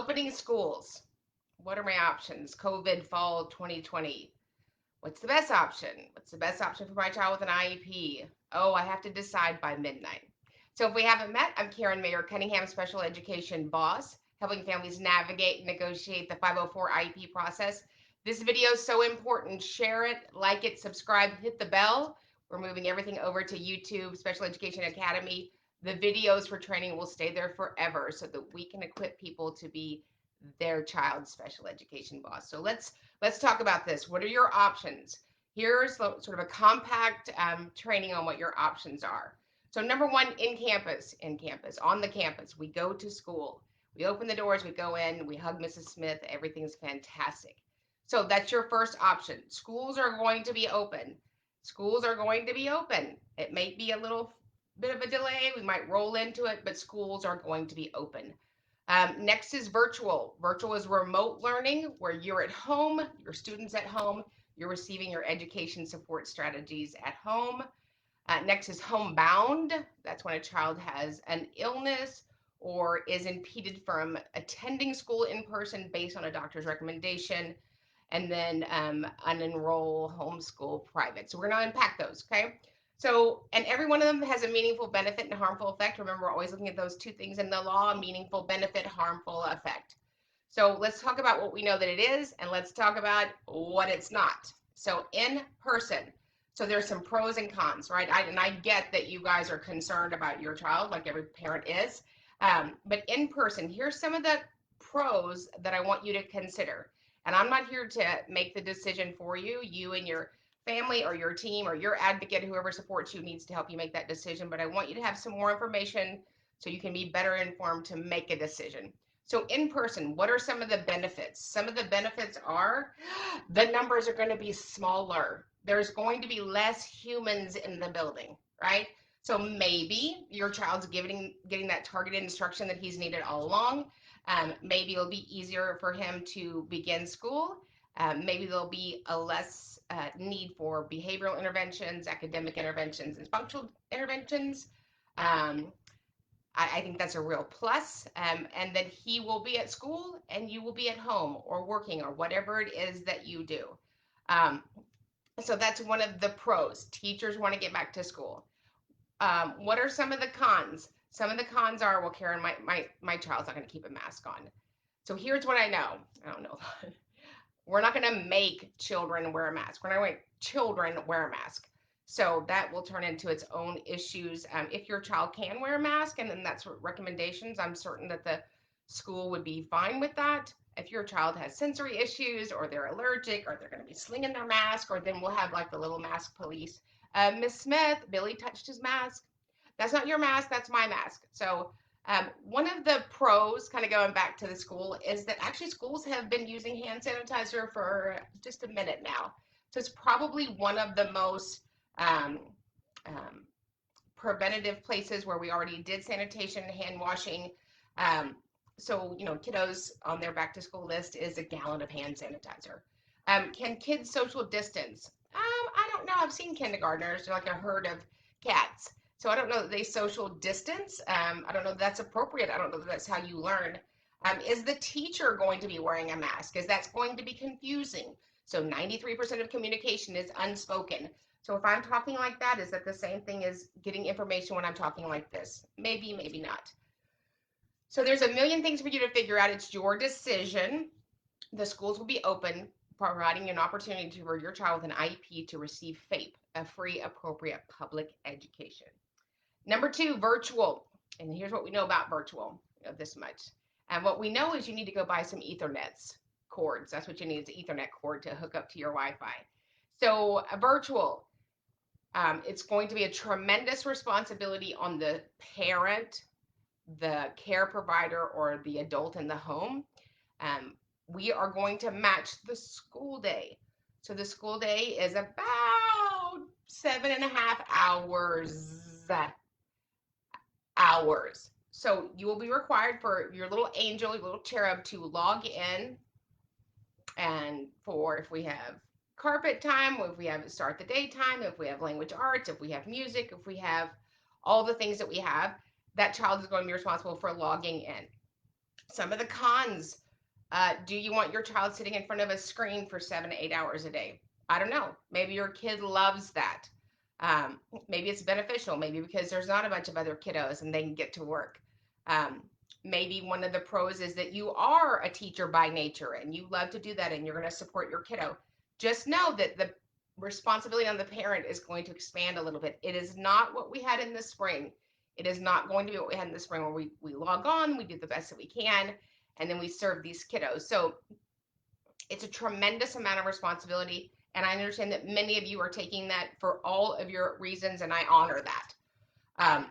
opening schools. What are my options? COVID fall 2020. What's the best option? What's the best option for my child with an IEP? Oh, I have to decide by midnight. So if we haven't met, I'm Karen Mayer Cunningham, special education boss, helping families navigate and negotiate the 504 IEP process. This video is so important. Share it, like it, subscribe, hit the bell. We're moving everything over to YouTube, Special Education Academy. The videos for training will stay there forever so that we can equip people to be their child's special education boss. So let's talk about this. What are your options? Here's sort of a compact training on what your options are. So number one, in campus, on the campus, we go to school. We open the doors, we go in, we hug Mrs. Smith, everything's fantastic. So that's your first option. Schools are going to be open. Schools are going to be open. It may be a little bit of a delay. We might roll into it, but schools are going to be open. Next is virtual. Virtual is remote learning where you're at home, your students at home, you're receiving your education support strategies at home. Next is homebound. That's when a child has an illness or is impeded from attending school in person based on a doctor's recommendation. And then unenroll, homeschool, private. So we're going to unpack those, okay? So, and every one of them has a meaningful benefit and harmful effect. Remember, we're always looking at those two things in the law: meaningful benefit, harmful effect. So let's talk about what we know that it is, and let's talk about what it's not. So in person. So there's some pros and cons, right? And I get that you guys are concerned about your child, like every parent is. But in person, here's some of the pros that I want you to consider. And I'm not here to make the decision for you. You and your family or your team or your advocate, whoever supports you, needs to help you make that decision. But I want you to have some more information so you can be better informed to make a decision. So in person, what are some of the benefits? Some of the benefits are the numbers are going to be smaller. There's going to be less humans in the building, right? So maybe your child's getting that targeted instruction that he's needed all along. Maybe it'll be easier for him to begin school. Maybe there'll be a less need for behavioral interventions, academic interventions, and functional interventions. I think that's a real plus, and that he will be at school and you will be at home or working or whatever it is that you do. So that's one of the pros. Teachers want to get back to school. What are some of the cons? Some of the cons are, well, Karen, my child's not going to keep a mask on. So here's what I know. I don't know. We're not going to make children wear a mask. We're not going to make children wear a mask. So that will turn into its own issues. If your child can wear a mask, and then that's recommendations, I'm certain that the school would be fine with that. If your child has sensory issues or they're allergic or they're going to be slinging their mask, or then we'll have like the little mask police. Miss Smith, Billy touched his mask. That's not your mask, that's my mask. So one of the pros, kind of going back to the school, is that actually schools have been using hand sanitizer for just a minute now. So it's probably one of the most preventative places where we already did sanitation and hand washing. So, you know, kiddos on their back to school list is a gallon of hand sanitizer. Can kids social distance? I don't know. I've seen kindergartners, they're like a herd of cats. So I don't know that they social distance. I don't know that that's appropriate. I don't know that that's how you learn. Is the teacher going to be wearing a mask? Is that's going to be confusing? So 93% of communication is unspoken. So if I'm talking like that, is that the same thing as getting information when I'm talking like this? Maybe, maybe not. So there's a million things for you to figure out. It's your decision. The schools will be open, providing an opportunity for your child with an IEP to receive FAPE, a free, appropriate public education. Number two, virtual. And here's what we know about virtual, this much. And what we know is you need to go buy some Ethernets cords. That's what you need, is an Ethernet cord to hook up to your Wi-Fi. So virtual, it's going to be a tremendous responsibility on the parent, the care provider, or the adult in the home. We are going to match the school day. So the school day is about 7.5 hours. So you will be required for your little angel, your little cherub, to log in, and for if we have carpet time, if we have start the day time, if we have language arts, if we have music, if we have all the things that we have, that child is going to be responsible for logging in. Some of the cons, do you want your child sitting in front of a screen for 7 to 8 hours a day? I don't know. Maybe your kid loves that. Um, Maybe it's beneficial. Maybe because there's not a bunch of other kiddos and they can get to work. Um, Maybe one of the pros is that you are a teacher by nature and you love to do that and you're going to support your kiddo. Just know that the responsibility on the parent is going to expand a little bit. It is not what we had in the spring. It is not going to be what we had in the spring where we log on, we do the best that we can, and then we serve these kiddos. So it's a tremendous amount of responsibility. And I understand that many of you are taking that for all of your reasons, and I honor that.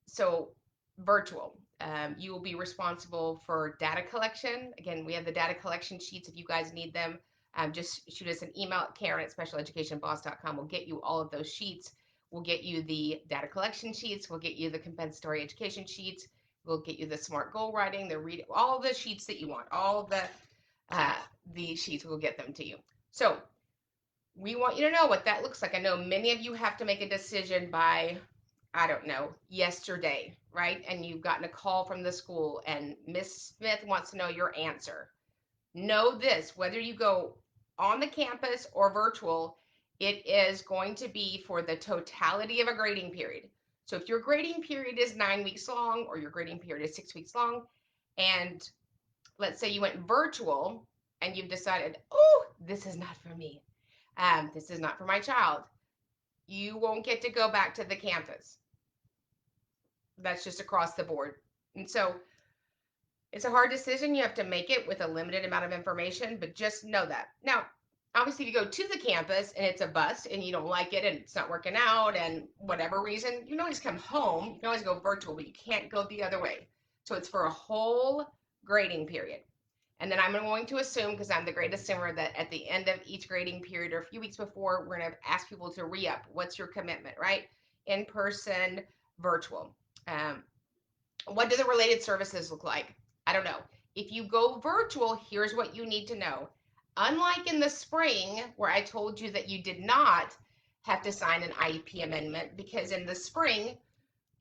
So, virtual. You will be responsible for data collection. Again, we have the data collection sheets if you guys need them. Just shoot us an email at Karen@specialeducationboss.com. We'll get you all of those sheets. We'll get you the data collection sheets. We'll get you the compensatory education sheets. We'll get you the smart goal writing, the read, all the sheets that you want, all the sheets. We'll get them to you. So we want you to know what that looks like. I know many of you have to make a decision by, I don't know, yesterday, right? And you've gotten a call from the school and Miss Smith wants to know your answer. Know this, whether you go on the campus or virtual, it is going to be for the totality of a grading period. So if your grading period is 9 weeks long or your grading period is 6 weeks long, and let's say you went virtual and you've decided, oh, this is not for me. This is not for my child. You won't get to go back to the campus. That's just across the board. And so it's a hard decision. You have to make it with a limited amount of information, but just know that. Now, obviously, if you go to the campus and it's a bust and you don't like it and it's not working out and whatever reason, you can always come home. You can always go virtual, but you can't go the other way. So it's for a whole grading period. And then I'm going to assume, because I'm the great assumer, that at the end of each grading period or a few weeks before, we're going to ask people to re-up. What's your commitment, right? In person, virtual. What do the related services look like? I don't know. If you go virtual, here's what you need to know. Unlike in the spring, where I told you that you did not have to sign an IEP amendment, because in the spring,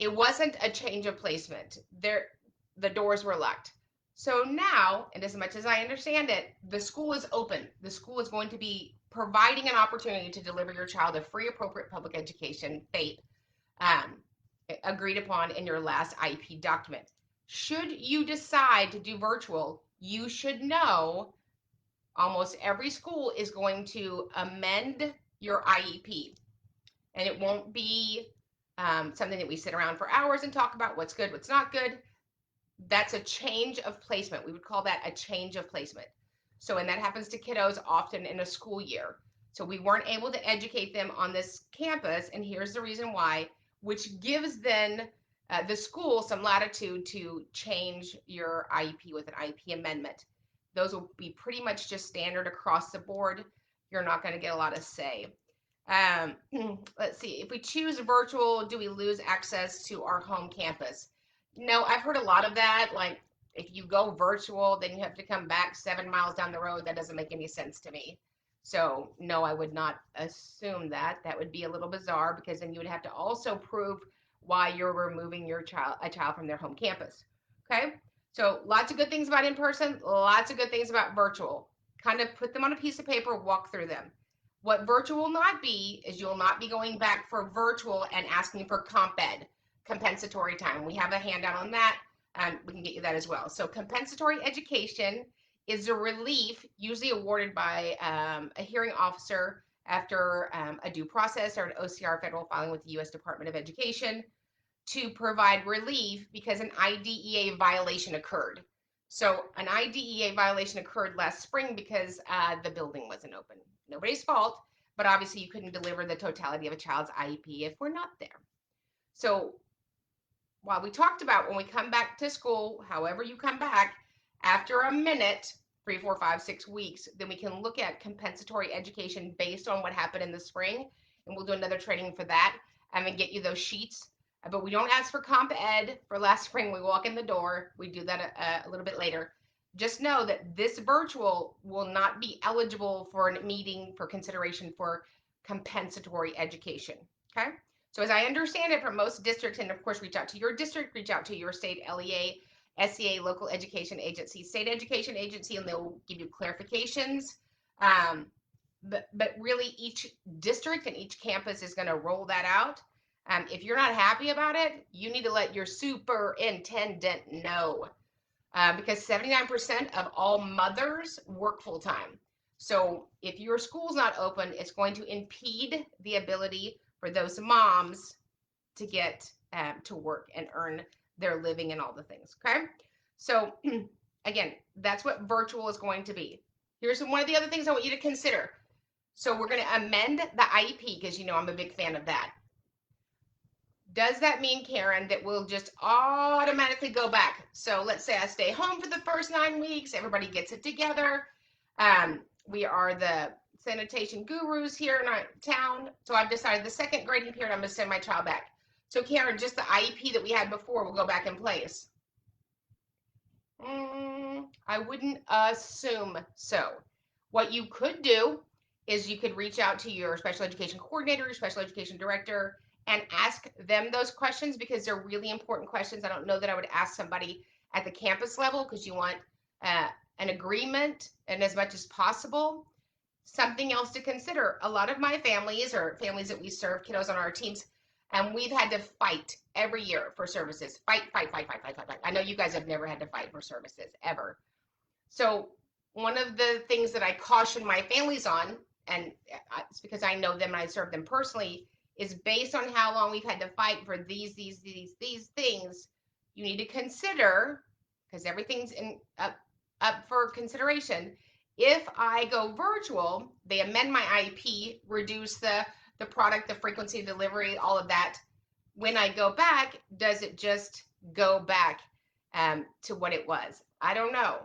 it wasn't a change of placement. The doors were locked. So now, and as much as I understand it, the school is open. The school is going to be providing an opportunity to deliver your child a free, appropriate public education, FAPE, um, agreed upon in your last IEP document. Should you decide to do virtual, you should know almost every school is going to amend your IEP. And it won't be something that we sit around for hours and talk about what's good, what's not good. That's a change of placement. We would call that a change of placement. So, and that happens to kiddos often in a school year. So we weren't able to educate them on this campus, and here's the reason why, which gives then the school some latitude to change your IEP with an IEP amendment. Those will be pretty much just standard across the board. You're not going to get a lot of say. Um, let's see, if we choose virtual, do we lose access to our home campus? No, I've heard a lot of that. Like, if you go virtual, then you have to come back 7 miles down the road. That doesn't make any sense to me. So, no, I would not assume that. That would be a little bizarre because then you would have to also prove why you're removing a child from their home campus. Okay? So, lots of good things about in person, lots of good things about virtual. Kind of put them on a piece of paper, walk through them. What virtual will not be is you'll not be going back for virtual and asking for comp ed, compensatory time. We have a handout on that. We can get you that as well. So compensatory education is a relief usually awarded by a hearing officer after a due process or an OCR federal filing with the U.S. Department of Education to provide relief because an IDEA violation occurred. So an IDEA violation occurred last spring because the building wasn't open. Nobody's fault, but obviously you couldn't deliver the totality of a child's IEP if we're not there. So while we talked about when we come back to school, however you come back, after a minute, 3, 4, 5, 6 weeks, then we can look at compensatory education based on what happened in the spring. And we'll do another training for that and get you those sheets. But we don't ask for comp ed for last spring. We walk in the door. We do that a little bit later. Just know that this virtual will not be eligible for a meeting for consideration for compensatory education. Okay. So as I understand it from most districts, and of course, reach out to your district, reach out to your state LEA. SEA, local education agency, state education agency, and they'll give you clarifications. Um, but really each district and each campus is going to roll that out. If you're not happy about it, you need to let your superintendent know, because 79% of all mothers work full time. So if your school's not open, it's going to impede the ability for those moms to get to work and earn their living and all the things. Okay. So again, that's what virtual is going to be. Here's one of the other things I want you to consider. So we're going to amend the IEP because you know I'm a big fan of that. Does that mean, Karen, that we'll just automatically go back? So let's say I stay home for the first 9 weeks, everybody gets it together. We are the sanitation gurus here in our town. So I've decided the second grading period, I'm going to send my child back. So Karen, just the IEP that we had before will go back in place. I wouldn't assume so. What you could do is you could reach out to your special education coordinator, your special education director, and ask them those questions because they're really important questions. I don't know that I would ask somebody at the campus level because you want an agreement and as much as possible. Something else to consider, a lot of my families or families that we serve, kiddos on our teams, and we've had to fight every year for services. Fight. I know you guys have never had to fight for services ever. So one of the things that I caution my families on, and it's because I know them and I serve them personally, is based on how long we've had to fight for these things. You need to consider, because everything's up for consideration. If I go virtual, they amend my IEP, reduce the product, the frequency of delivery, all of that. When I go back, does it just go back to what it was? I don't know.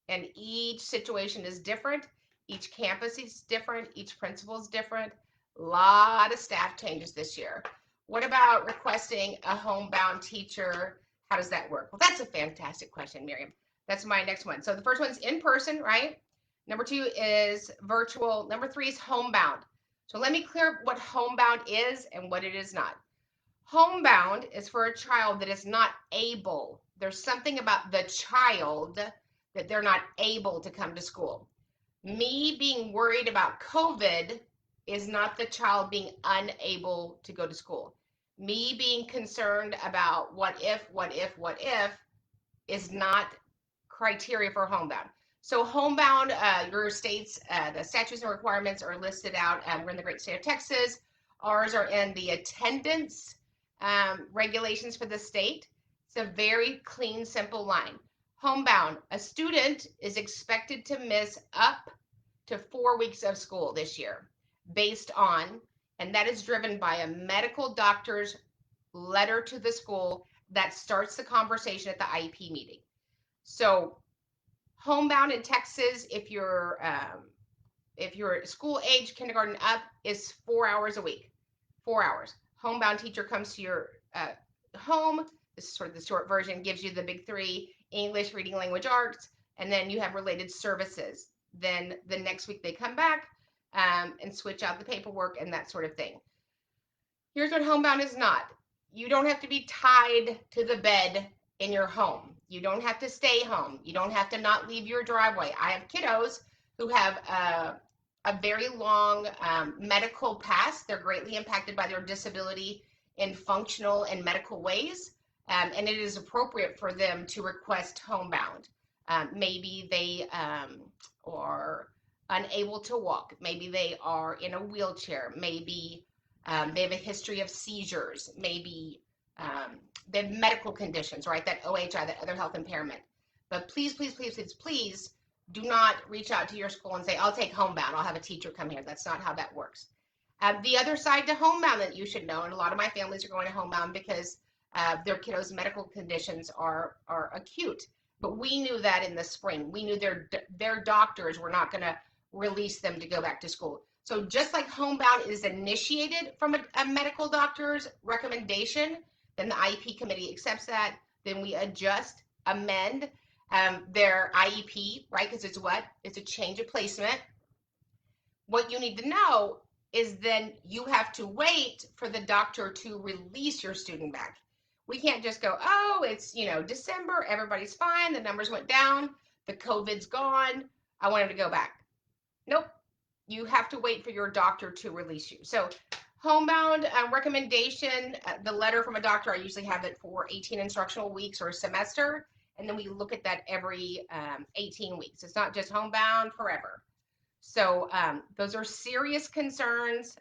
And each situation is different. Each campus is different. Each principal is different. A lot of staff changes this year. What about requesting a homebound teacher? How does that work? Well, that's a fantastic question, Miriam. That's my next one. So the first one's in person, right? Number 2 is virtual. Number 3 is homebound. So let me clear up what homebound is and what it is not. Homebound is for a child that is not able. There's something about the child that they're not able to come to school. Me being worried about COVID is not the child being unable to go to school. Me being concerned about what if is not criteria for homebound. So homebound, your state's, the statutes and requirements are listed out. We're in the great state of Texas. Ours are in the attendance regulations for the state. It's a very clean, simple line. Homebound, a student is expected to miss up to 4 weeks of school this year based on, and that is driven by a medical doctor's letter to the school that starts the conversation at the IEP meeting. So homebound in Texas, if you're school age, kindergarten up, is 4 hours a week. 4 hours. Homebound teacher comes to your home. This is sort of the short version, gives you the big 3, English, reading, language, arts, and then you have related services. Then the next week they come back and switch out the paperwork and that sort of thing. Here's what homebound is not. You don't have to be tied to the bed in your home. You don't have to stay home. You don't have to not leave your driveway. I have kiddos who have a very long medical past. They're greatly impacted by their disability in functional and medical ways. And it is appropriate for them to request homebound. Maybe they are unable to walk. Maybe they are in a wheelchair. Maybe they have a history of seizures. Maybe they have medical conditions, right? That OHI, that other health impairment. But please do not reach out to your school and say, I'll take homebound. I'll have a teacher come here. That's not how that works. The other side to homebound that you should know, and a lot of my families are going to homebound because their kiddos' medical conditions are acute. But we knew that in the spring. We knew their doctors were not going to release them to go back to school. So just like homebound is initiated from a medical doctor's recommendation, then the IEP committee accepts that. Then we adjust, amend their IEP, right? Because it's what? It's a change of placement. What you need to know is then you have to wait for the doctor to release your student back. We can't just go, oh, it's, December, everybody's fine, the numbers went down, the COVID's gone, I want him to go back. Nope. You have to wait for your doctor to release you. So homebound recommendation, the letter from a doctor, I usually have it for 18 instructional weeks or a semester. And then we look at that every 18 weeks. It's not just homebound forever. So those are serious concerns,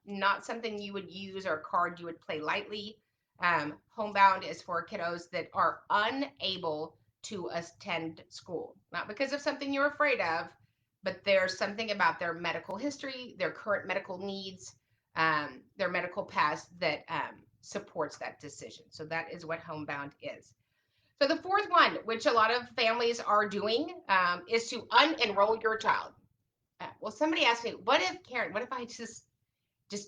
not something you would use or a card you would play lightly. Homebound is for kiddos that are unable to attend school, not because of something you're afraid of, but there's something about their medical history, their current medical needs, their medical past that supports that decision. So that is what homebound is. So the fourth one, which a lot of families are doing, is to unenroll your child. Well, somebody asked me, what if, Karen, what if I just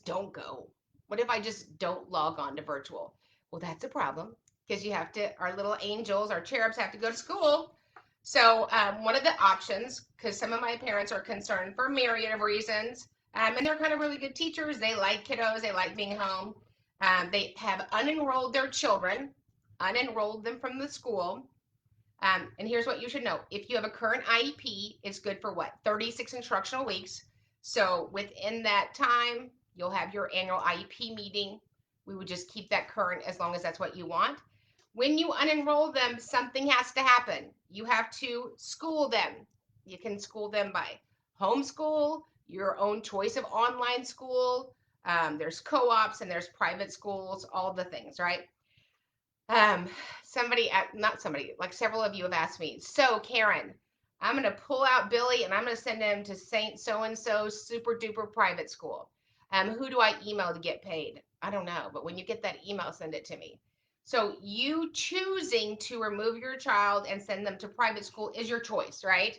don't go? What if I just don't log on to virtual? Well, that's a problem because you have to, our little angels, our cherubs have to go to school. So one of the options, because some of my parents are concerned for a myriad of reasons, and they're kind of really good teachers. They like kiddos. They like being home. They have unenrolled their children, unenrolled them from the school. And here's what you should know. If you have a current IEP, it's good for what? 36 instructional weeks. So within that time, you'll have your annual IEP meeting. We would just keep that current as long as that's what you want. When you unenroll them, something has to happen. You have to school them. You can school them by homeschool, your own choice of online school. There's co-ops and there's private schools, all the things, right? Not somebody, like several of you have asked me, so Karen, I'm going to pull out Billy and I'm going to send him to Saint so-and-so super duper private school. Who do I email to get paid? I don't know, but when you get that email, send it to me. So you choosing to remove your child and send them to private school is your choice, right?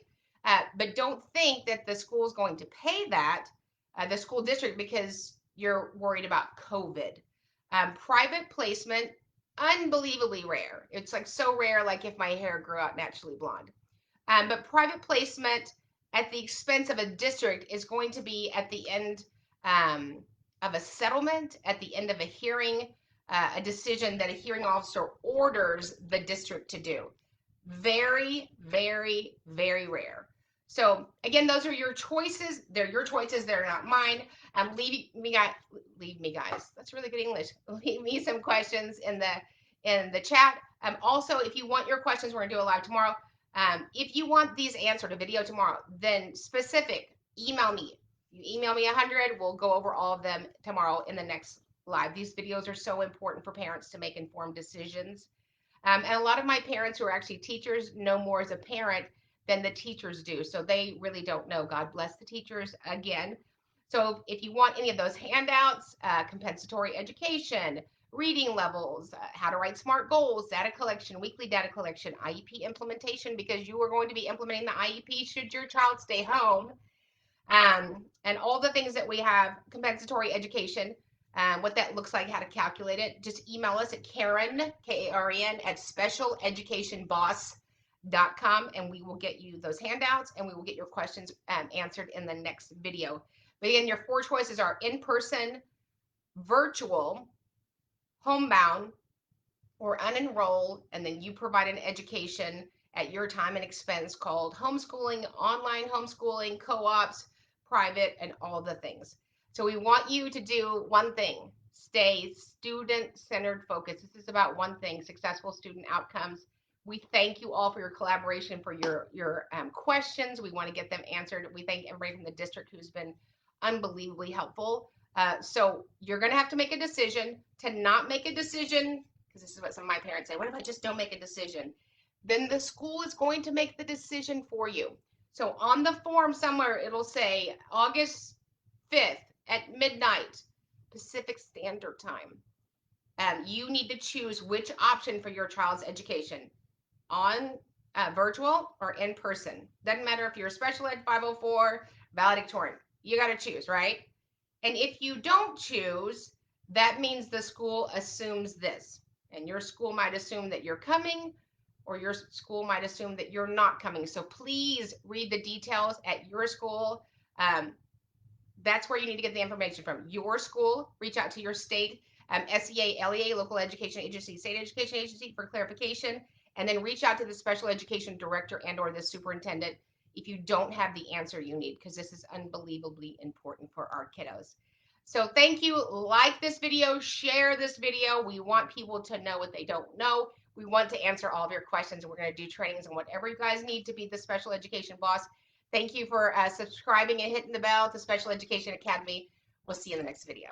But don't think that the school is going to pay that, the school district, because you're worried about COVID. Private placement, unbelievably rare. It's like so rare, like if my hair grew out naturally blonde. But private placement at the expense of a district is going to be at the end of a settlement, at the end of a hearing, a decision that a hearing officer orders the district to do. Very, very, very rare. So again, those are your choices. They're your choices. They're not mine. Leave me, guys. That's really good English. Leave me some questions in the chat. Also, if you want your questions, we're gonna do a live tomorrow. If you want these answered, a video tomorrow, then specific, email me. You email me 100, we'll go over all of them tomorrow in the next live. These videos are so important for parents to make informed decisions. And a lot of my parents who are actually teachers know more as a parent than the teachers do. So they really don't know. God bless the teachers again. So if you want any of those handouts, compensatory education, reading levels, how to write SMART goals, data collection, weekly data collection, IEP implementation, because you are going to be implementing the IEP should your child stay home, and all the things that we have, compensatory education, what that looks like, how to calculate it, just email us at Karen, Karen, at specialeducationboss.com, and we will get you those handouts and we will get your questions answered in the next video. But again, your four choices are in-person, virtual, homebound, or unenrolled, and then you provide an education at your time and expense called homeschooling, online homeschooling, co-ops, private, and all the things. So we want you to do one thing: stay student-centered focused. This is about one thing: successful student outcomes. We thank you all for your collaboration, for your questions. We want to get them answered. We thank everybody from the district who's been unbelievably helpful. So you're going to have to make a decision. To not make a decision, because this is what some of my parents say, what if I just don't make a decision? Then the school is going to make the decision for you. So on the form somewhere, it'll say August 5th at midnight, Pacific Standard Time. You need to choose which option for your child's education, on virtual or in person. Doesn't matter if you're a special ed 504, valedictorian. You got to choose, right? And if you don't choose, that means the school assumes this. And your school might assume that you're coming, or your school might assume that you're not coming. So please read the details at your school. That's where you need to get the information from. Your school, reach out to your state SEA, LEA, local education agency, state education agency for clarification, and then reach out to the special education director and or the superintendent if you don't have the answer you need, because this is unbelievably important for our kiddos. So thank you. Like this video, share this video. We want people to know what they don't know. We want to answer all of your questions. We're going to do trainings on whatever you guys need to be the special education boss. Thank you for subscribing and hitting the bell to Special Education Academy. We'll see you in the next video.